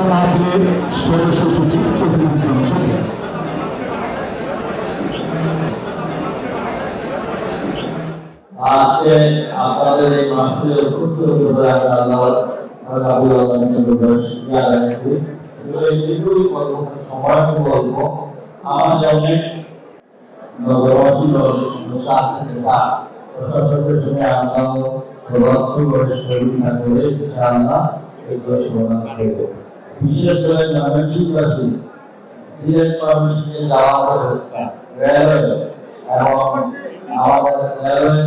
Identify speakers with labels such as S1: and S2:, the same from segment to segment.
S1: মাহফিলের সদস্য সচিব শফিকুল ইসলাম শফিক।
S2: আজকে আপনাদের এই মাহফিলে উপস্থিত হয়ে আল্লাহর রাব্বুল আলামিনের দরবারে শুকরিয়া আদায় করি। এইটুকুই বলবো, সময় বলবো, আমাদের অনেক নগরবাসী আছেন তা প্রশাসনের সঙ্গে আমরা প্রভাব করে শরীর না করে ইনশাআল্লাহ এগুলো সমাধান করব। বিশেষ করে ময়মনসিংহবাসী সিলেট ময়মনসিংহে যাওয়ার ব্যবস্থা রেলওয়ে এবং আমাদের রেলওয়ে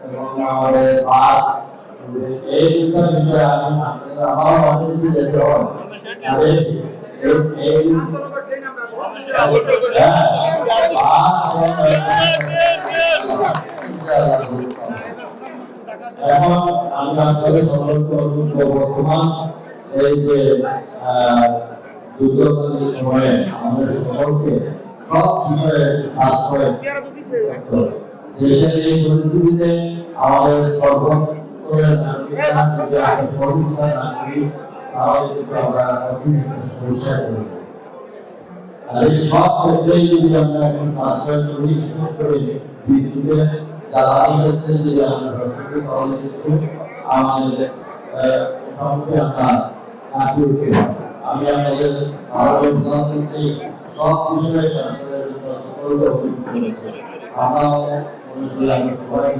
S2: এবং আমাদের বাস, এই দুটো বিষয়ে আমি আমার অনেক যেতে হয়। এখন আমি আপনাদের সংরক্ষণ বর্তমান এই যে দুর্যোগের সময়ে আমাদের সকলকে সব বিষয়ে আশ্রয় দেশের এই পরিস্থিতিতে আমাদের সর্বত্র সহযোগিতা না করি তাহলে কিন্তু আমরা সমস্যা করি। আর এই সব ক্ষেত্রেই যদি আমরা এখন আশ্রয় করি, বিশেষ করে বিদ্যুতের জ্বালানি ক্ষেত্রে যদি আমরা প্রস্তুতি তাহলে কিন্তু আমাদের মোটামুটি আমরা চাকরি উঠতে পারি। আমি আপনাদের ভারতের প্রধানমন্ত্রী সব বিষয়ে আমরা মনে করি আমরা সবাই